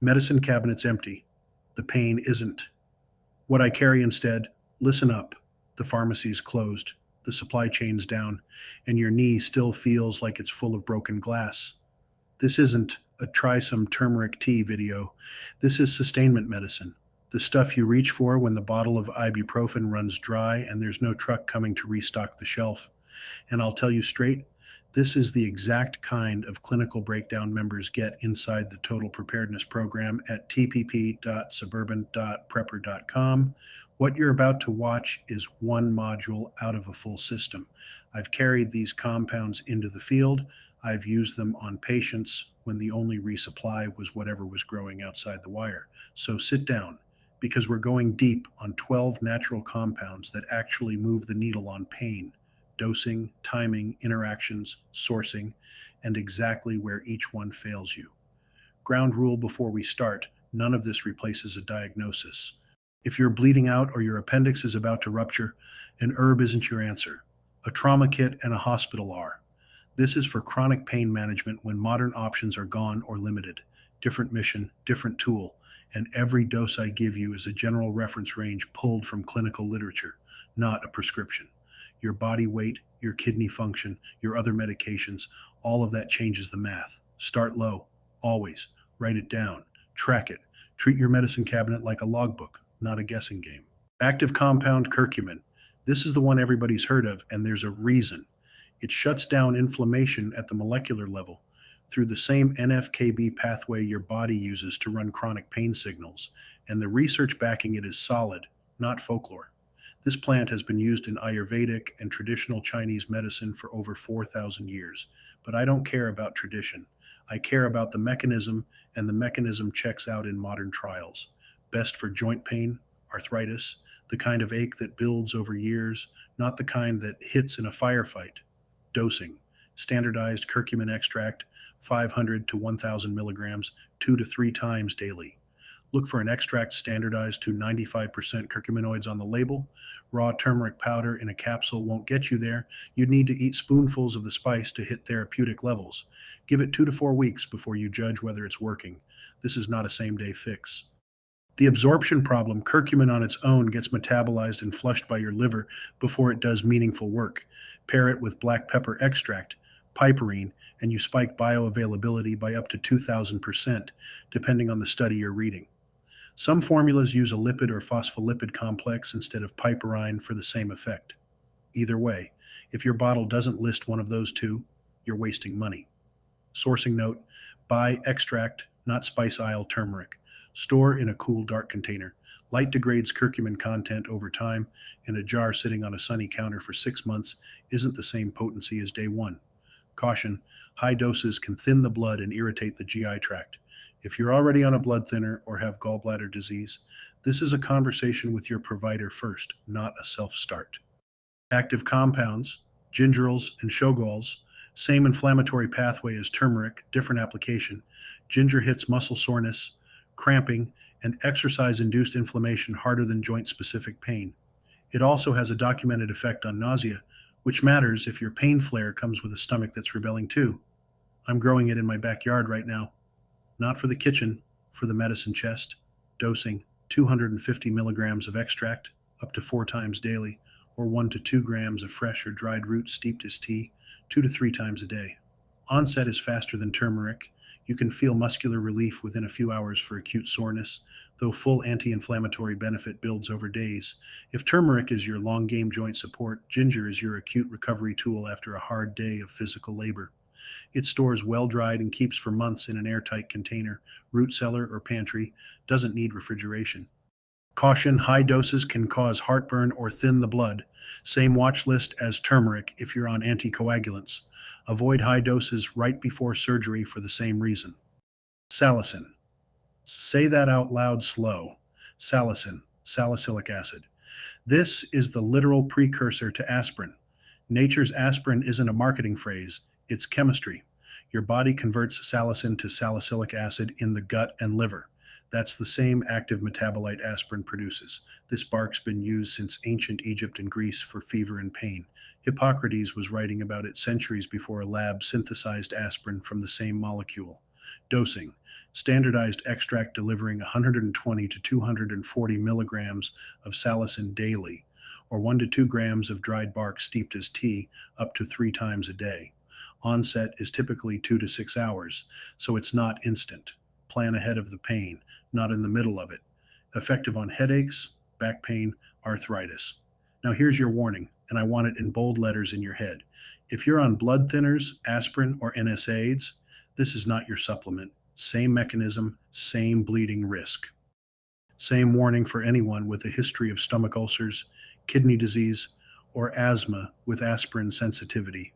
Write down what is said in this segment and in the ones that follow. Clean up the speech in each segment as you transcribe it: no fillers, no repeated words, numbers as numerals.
Medicine cabinet's empty. The pain isn't. What I carry instead, listen up. The pharmacy's closed. The supply chain's down, and your knee still feels like it's full of broken glass. This isn't a try some turmeric tea video. This is sustainment medicine. The stuff you reach for when the bottle of ibuprofen runs dry and there's no truck coming to restock the shelf. And I'll tell you straight, this is the exact kind of clinical breakdown members get inside the Total Preparedness Program at tpp.suburban.prepper.com. What you're about to watch is one module out of a full system. I've carried these compounds into the field. I've used them on patients when the only resupply was whatever was growing outside the wire. So sit down, because we're going deep on 12 natural compounds that actually move the needle on pain, dosing, timing, interactions, sourcing, and exactly where each one fails you. Ground rule before we start: none of this replaces a diagnosis. If you're bleeding out or your appendix is about to rupture, an herb isn't your answer. A trauma kit and a hospital are. This is for chronic pain management when modern options are gone or limited. Different mission, different tool, and every dose I give you is a general reference range pulled from clinical literature, not a prescription. Your body weight, your kidney function, your other medications, all of that changes the math. Start low, always. Write it down. Track it. Treat your medicine cabinet like a logbook, not a guessing game. Active compound curcumin. This is the one everybody's heard of, and there's a reason. It shuts down inflammation at the molecular level through the same NFKB pathway your body uses to run chronic pain signals, and the research backing it is solid, not folklore. This plant has been used in Ayurvedic and traditional Chinese medicine for over 4,000 years. But I don't care about tradition. I care about the mechanism, and the mechanism checks out in modern trials. Best for joint pain, arthritis, the kind of ache that builds over years, not the kind that hits in a firefight. Dosing: standardized curcumin extract, 500 to 1,000 milligrams, 2 to 3 times daily. Look for an extract standardized to 95% curcuminoids on the label. Raw turmeric powder in a capsule won't get you there. You'd need to eat spoonfuls of the spice to hit therapeutic levels. Give it 2 to 4 weeks before you judge whether it's working. This is not a same-day fix. The absorption problem: curcumin on its own gets metabolized and flushed by your liver before it does meaningful work. Pair it with black pepper extract, piperine, and you spike bioavailability by up to 2,000%, depending on the study you're reading. Some formulas use a lipid or phospholipid complex instead of piperine for the same effect. Either way, if your bottle doesn't list one of those two, you're wasting money. Sourcing note: buy extract, not spice aisle turmeric. Store in a cool, dark container. Light degrades curcumin content over time, and a jar sitting on a sunny counter for 6 months isn't the same potency as day one. Caution: high doses can thin the blood and irritate the GI tract. If you're already on a blood thinner or have gallbladder disease, this is a conversation with your provider first, not a self start. Active compounds: gingerols and shogols. Same inflammatory pathway as turmeric, different application. Ginger hits muscle soreness, cramping, and exercise induced inflammation harder than joint specific pain. It also has a documented effect on nausea, which matters if your pain flare comes with a stomach that's rebelling too. I'm growing it in my backyard right now. Not for the kitchen, for the medicine chest. Dosing: 250 milligrams of extract, up to 4 times daily, or 1 to 2 grams of fresh or dried roots steeped as tea, 2 to 3 times a day. Onset is faster than turmeric. You can feel muscular relief within a few hours for acute soreness, though full anti inflammatory benefit builds over days. If turmeric is your long game joint support, ginger is your acute recovery tool after a hard day of physical labor. It stores well dried and keeps for months in an airtight container, root cellar, or pantry, doesn't need refrigeration. Caution: high doses can cause heartburn or thin the blood. Same watch list as turmeric if you're on anticoagulants. Avoid high doses right before surgery for the same reason. Salicin. Say that out loud slow. Salicin, salicylic acid. This is the literal precursor to aspirin. Nature's aspirin isn't a marketing phrase, it's chemistry. Your body converts salicin to salicylic acid in the gut and liver. That's the same active metabolite aspirin produces. This bark's been used since ancient Egypt and Greece for fever and pain. Hippocrates was writing about it centuries before a lab synthesized aspirin from the same molecule. Dosing: standardized extract delivering 120 to 240 milligrams of salicin daily, or 1 to 2 grams of dried bark steeped as tea up to 3 times a day. Onset is typically 2 to 6 hours, so it's not instant. Plan ahead of the pain, not in the middle of it. Effective on headaches, back pain, arthritis. Now, here's your warning, and I want it in bold letters in your head. If you're on blood thinners, aspirin, or NSAIDs, this is not your supplement. Same mechanism, same bleeding risk. Same warning for anyone with a history of stomach ulcers, kidney disease, or asthma with aspirin sensitivity.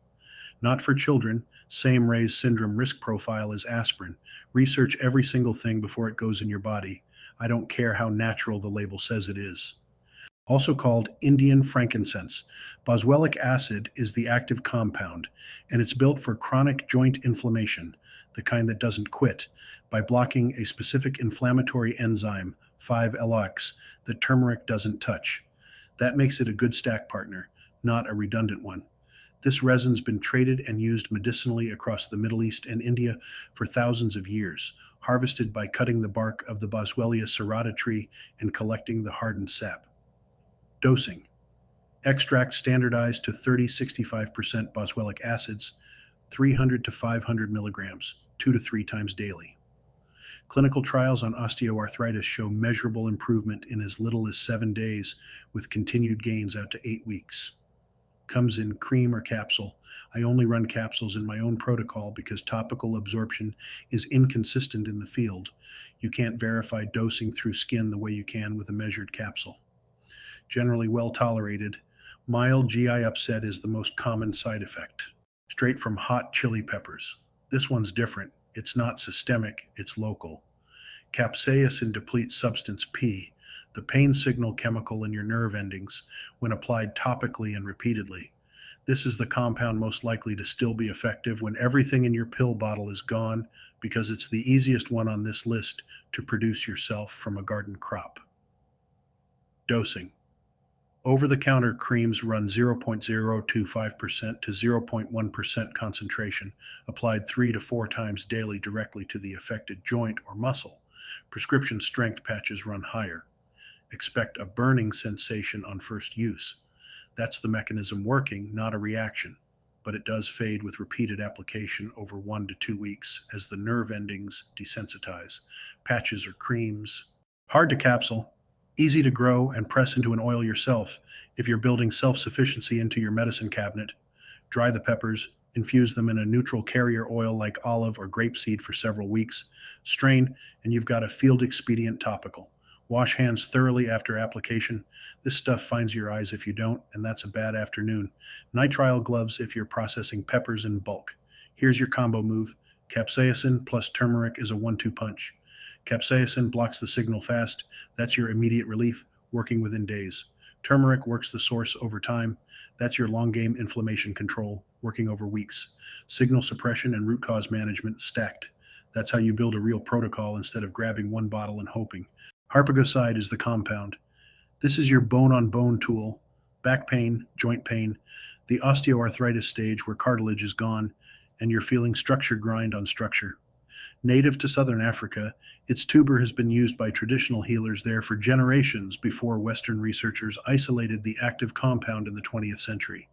Not for children, same Ray's syndrome risk profile as aspirin. Research every single thing before it goes in your body. I don't care how natural the label says it is. Also called Indian frankincense, boswellic acid is the active compound, and it's built for chronic joint inflammation, the kind that doesn't quit, by blocking a specific inflammatory enzyme, 5-LOX, that turmeric doesn't touch. That makes it a good stack partner, not a redundant one. This resin's been traded and used medicinally across the Middle East and India for thousands of years, harvested by cutting the bark of the Boswellia serrata tree and collecting the hardened sap. Dosing: extract standardized to 30-65% boswellic acids, 300 to 500 milligrams, 2 to 3 times daily. Clinical trials on osteoarthritis show measurable improvement in as little as 7 days, with continued gains out to 8 weeks. Comes in cream or capsule. I only run capsules in my own protocol because topical absorption is inconsistent in the field. You can't verify dosing through skin the way you can with a measured capsule. Generally well tolerated. Mild GI upset is the most common side effect. Straight from hot chili peppers. This one's different. It's not systemic, it's local. Capsaicin depletes substance P, the pain signal chemical in your nerve endings, when applied topically and repeatedly. This is the compound most likely to still be effective when everything in your pill bottle is gone, because it's the easiest one on this list to produce yourself from a garden crop. Dosing: over-the-counter creams run 0.025% to 0.1% concentration, applied 3 to 4 times daily directly to the affected joint or muscle. Prescription strength patches run higher. Expect a burning sensation on first use. That's the mechanism working, not a reaction, but it does fade with repeated application over 1 to 2 weeks as the nerve endings desensitize. Patches or creams. Hard to capsule. Easy to grow and press into an oil yourself if you're building self-sufficiency into your medicine cabinet. Dry the peppers, infuse them in a neutral carrier oil like olive or grapeseed for several weeks, strain, and you've got a field expedient topical. Wash hands thoroughly after application. This stuff finds your eyes if you don't, and that's a bad afternoon. Nitrile gloves if you're processing peppers in bulk. Here's your combo move. Capsaicin plus turmeric is a 1-2 punch. Capsaicin blocks the signal fast. That's your immediate relief, working within days. Turmeric works the source over time. That's your long game inflammation control, working over weeks. Signal suppression and root cause management stacked. That's how you build a real protocol instead of grabbing one bottle and hoping. Harpagoside is the compound. This is your bone-on-bone tool. Back pain, joint pain, the osteoarthritis stage where cartilage is gone, and you're feeling structure grind on structure. Native to southern Africa, its tuber has been used by traditional healers there for generations before Western researchers isolated the active compound in the 20th century.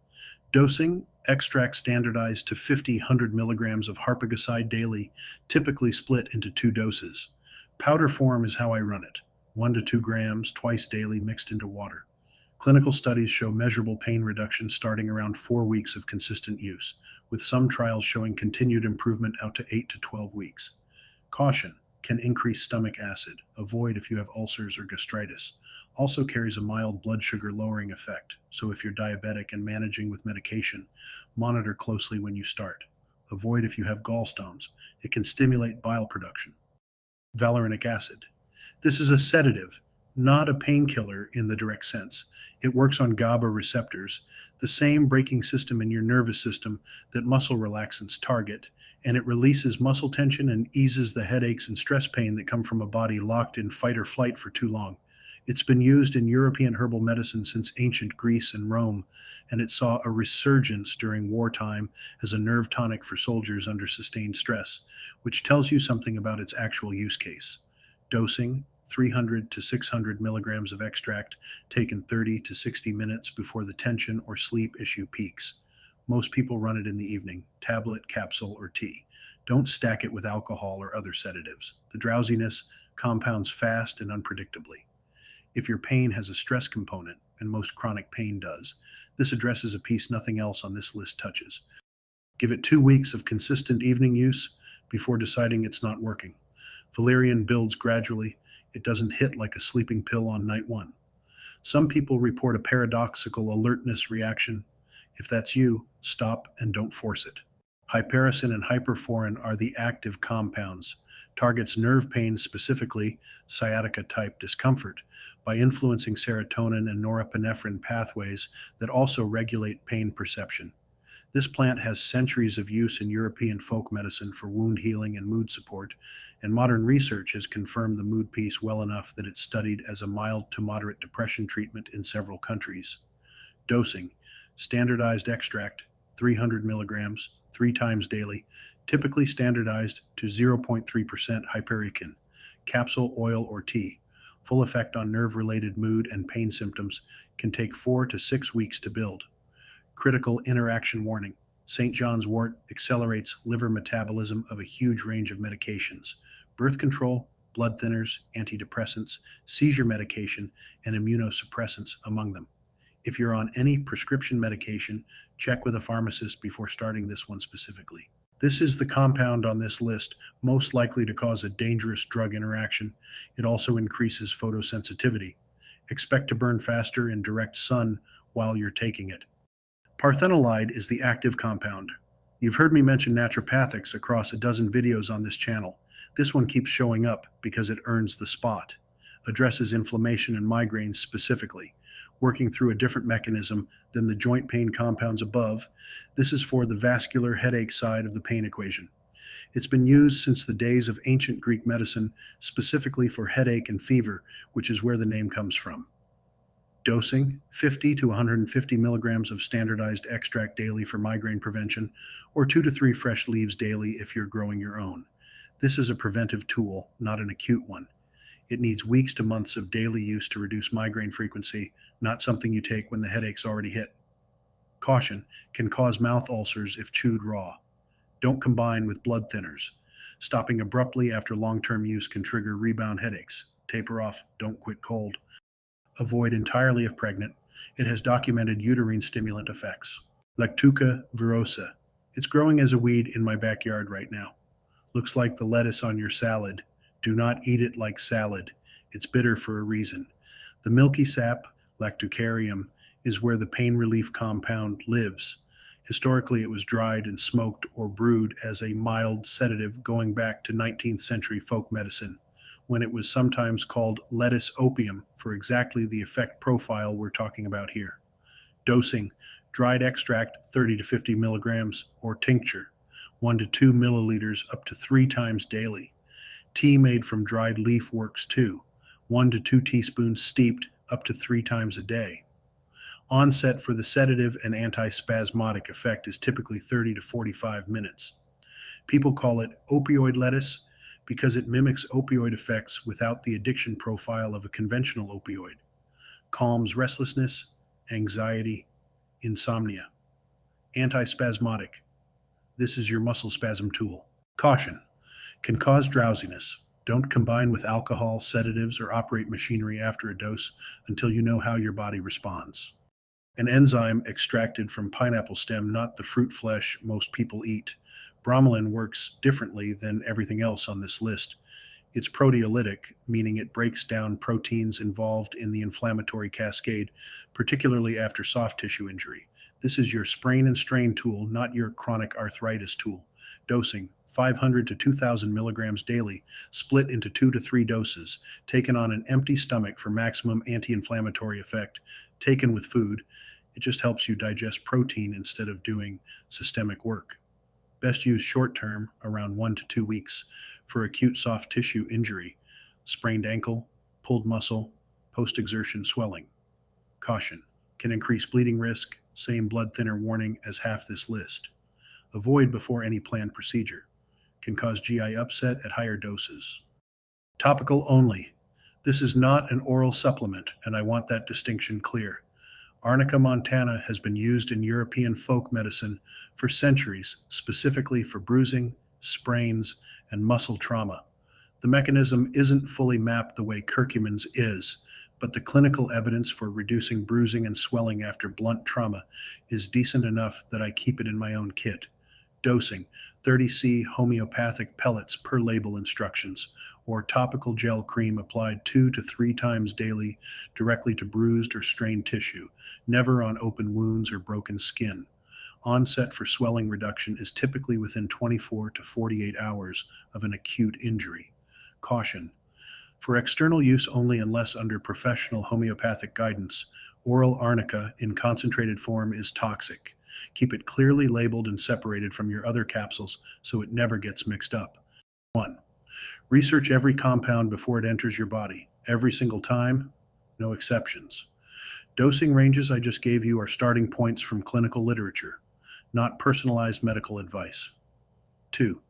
Dosing: extract standardized to 50-100 milligrams of harpagoside daily, typically split into 2 doses. Powder form is how I run it, 1 to 2 grams twice daily mixed into water. Clinical studies show measurable pain reduction starting around 4 weeks of consistent use, with some trials showing continued improvement out to 8 to 12 weeks. Caution: can increase stomach acid. Avoid if you have ulcers or gastritis. Also carries a mild blood sugar lowering effect, so if you're diabetic and managing with medication, monitor closely when you start. Avoid if you have gallstones. It can stimulate bile production. Valerianic acid. This is a sedative, not a painkiller in the direct sense. It works on GABA receptors, the same braking system in your nervous system that muscle relaxants target, and it releases muscle tension and eases the headaches and stress pain that come from a body locked in fight or flight for too long. It's been used in European herbal medicine since ancient Greece and Rome, and it saw a resurgence during wartime as a nerve tonic for soldiers under sustained stress, which tells you something about its actual use case. Dosing: 300 to 600 milligrams of extract taken 30 to 60 minutes before the tension or sleep issue peaks. Most people run it in the evening, tablet, capsule, or tea. Don't stack it with alcohol or other sedatives. The drowsiness compounds fast and unpredictably. If your pain has a stress component, and most chronic pain does, this addresses a piece nothing else on this list touches. Give it 2 weeks of consistent evening use before deciding it's not working. Valerian builds gradually. It doesn't hit like a sleeping pill on night one. Some people report a paradoxical alertness reaction. If that's you, stop and don't force it. Hypericin and hyperforin are the active compounds. Targets nerve pain, specifically sciatica type discomfort, by influencing serotonin and norepinephrine pathways that also regulate pain perception. This plant has centuries of use in European folk medicine for wound healing and mood support, and modern research has confirmed the mood piece well enough that it's studied as a mild to moderate depression treatment in several countries. Dosing: standardized extract, 300 milligrams, 3 times daily, typically standardized to 0.3% hypericin, capsule, oil, or tea. Full effect on nerve related mood and pain symptoms can take 4 to 6 weeks to build. Critical interaction warning: St. John's wort accelerates liver metabolism of a huge range of medications: birth control, blood thinners, antidepressants, seizure medication, and immunosuppressants among them. If you're on any prescription medication, check with a pharmacist before starting this one specifically. This is the compound on this list most likely to cause a dangerous drug interaction. It also increases photosensitivity. Expect to burn faster in direct sun while you're taking it. Parthenolide is the active compound. You've heard me mention naturopathics across a dozen videos on this channel. This one keeps showing up because it earns the spot. Addresses inflammation and migraines specifically, working through a different mechanism than the joint pain compounds above. This is for the vascular headache side of the pain equation. It's been used since the days of ancient Greek medicine, specifically for headache and fever, which is where the name comes from. Dosing: 50 to 150 milligrams of standardized extract daily for migraine prevention, or 2 to 3 fresh leaves daily if you're growing your own. This is a preventive tool, not an acute one. It needs weeks to months of daily use to reduce migraine frequency, not something you take when the headache's already hit. Caution: can cause mouth ulcers if chewed raw. Don't combine with blood thinners. Stopping abruptly after long-term use can trigger rebound headaches. Taper off, don't quit cold. Avoid entirely if pregnant. It has documented uterine stimulant effects. Lactuca virosa. It's growing as a weed in my backyard right now. Looks like the lettuce on your salad. Do not eat it like salad. It's bitter for a reason. The milky sap, lactucarium, is where the pain relief compound lives. Historically, it was dried and smoked or brewed as a mild sedative going back to 19th century folk medicine, when it was sometimes called lettuce opium for exactly the effect profile we're talking about here. Dosing: dried extract, 30 to 50 milligrams, or tincture, 1 to 2 milliliters up to 3 times daily. Tea made from dried leaf works too, 1 to 2 teaspoons steeped up to 3 times a day. Onset for the sedative and antispasmodic effect is typically 30 to 45 minutes. People call it opioid lettuce because it mimics opioid effects without the addiction profile of a conventional opioid. Calms restlessness, anxiety, insomnia. Antispasmodic: this is your muscle spasm tool. Caution: can cause drowsiness. Don't combine with alcohol, sedatives, or operate machinery after a dose until you know how your body responds. An enzyme extracted from pineapple stem, not the fruit flesh most people eat. Bromelain works differently than everything else on this list. It's proteolytic, meaning it breaks down proteins involved in the inflammatory cascade, particularly after soft tissue injury. This is your sprain and strain tool, not your chronic arthritis tool. Dosing: 500 to 2,000 milligrams daily, split into 2 to 3 doses, taken on an empty stomach for maximum anti-inflammatory effect. Taken with food, it just helps you digest protein instead of doing systemic work. Best used short term, around 1 to 2 weeks, for acute soft tissue injury, sprained ankle, pulled muscle, post-exertion swelling. Caution. Can increase bleeding risk, same blood thinner warning as half this list. Avoid before any planned procedure. Can cause GI upset at higher doses. Topical only. This is not an oral supplement, and I want that distinction clear. Arnica montana has been used in European folk medicine for centuries, specifically for bruising, sprains, and muscle trauma. The mechanism isn't fully mapped the way curcumin's is, but the clinical evidence for reducing bruising and swelling after blunt trauma is decent enough that I keep it in my own kit. Dosing 30C homeopathic pellets per label instructions, or topical gel cream applied 2 to 3 times daily directly to bruised or strained tissue, never on open wounds or broken skin. Onset for swelling reduction is typically within 24 to 48 hours of an acute injury. Caution. For external use only unless under professional homeopathic guidance, oral arnica in concentrated form is toxic. Keep it clearly labeled and separated from your other capsules so it never gets mixed up. 1. Research every compound before it enters your body. Every single time, no exceptions. Dosing ranges I just gave you are starting points from clinical literature, not personalized medical advice. 2.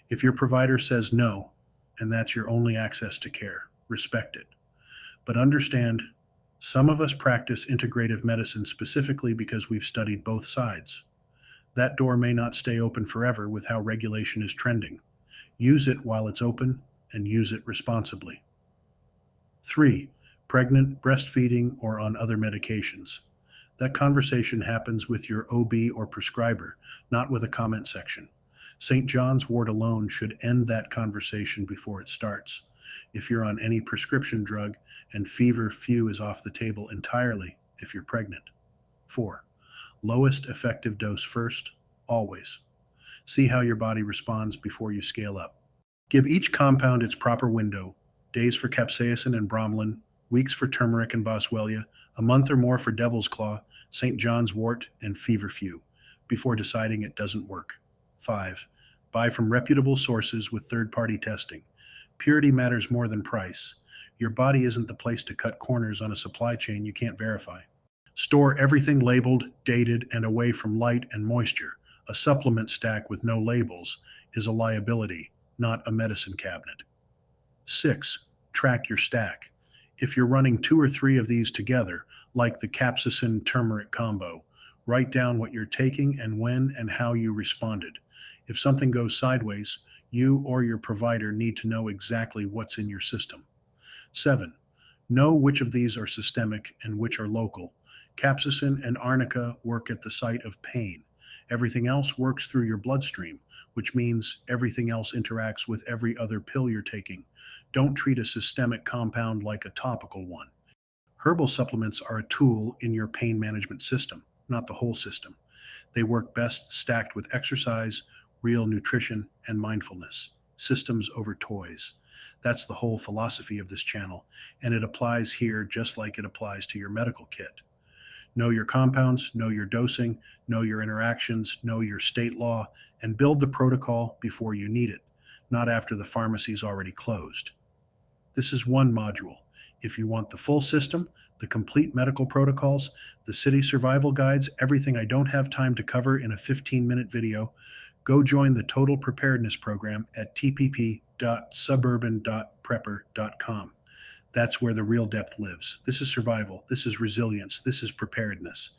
If your provider says no, and that's your only access to care, respect it. But understand, some of us practice integrative medicine specifically because we've studied both sides. That door may not stay open forever with how regulation is trending. Use it while it's open and use it responsibly. 3. Pregnant, breastfeeding, or on other medications. That conversation happens with your OB or prescriber, not with a comment section. St. John's wort alone should end that conversation before it starts. If you're on any prescription drug, and fever-few is off the table entirely if you're pregnant. 4. Lowest effective dose first, always. See how your body responds before you scale up. Give each compound its proper window, days for capsaicin and bromelain, weeks for turmeric and boswellia, a month or more for devil's claw, St. John's wort, and feverfew, before deciding it doesn't work. 5. Buy from reputable sources with third-party testing. Purity matters more than price. Your body isn't the place to cut corners on a supply chain you can't verify. Store everything labeled, dated, and away from light and moisture. A supplement stack with no labels is a liability, not a medicine cabinet. 6. Track your stack. If you're running 2 or 3 of these together, like the capsaicin turmeric combo, write down what you're taking and when and how you responded. If something goes sideways, you or your provider need to know exactly what's in your system. 7. Know which of these are systemic and which are local. Capsaicin and arnica work at the site of pain. Everything else works through your bloodstream, which means everything else interacts with every other pill you're taking. Don't treat a systemic compound like a topical one. Herbal supplements are a tool in your pain management system, not the whole system. They work best stacked with exercise, real nutrition, and mindfulness. Systems over toys. That's the whole philosophy of this channel, and it applies here just like it applies to your medical kit. Know your compounds, know your dosing, know your interactions, know your state law, and build the protocol before you need it, not after the pharmacy's already closed. This is one module. If you want the full system, the complete medical protocols, the city survival guides, everything I don't have time to cover in a 15-minute video, go join the Total Preparedness Program at tpp.suburban.prepper.com. That's where the real depth lives. This is survival. This is resilience. This is preparedness.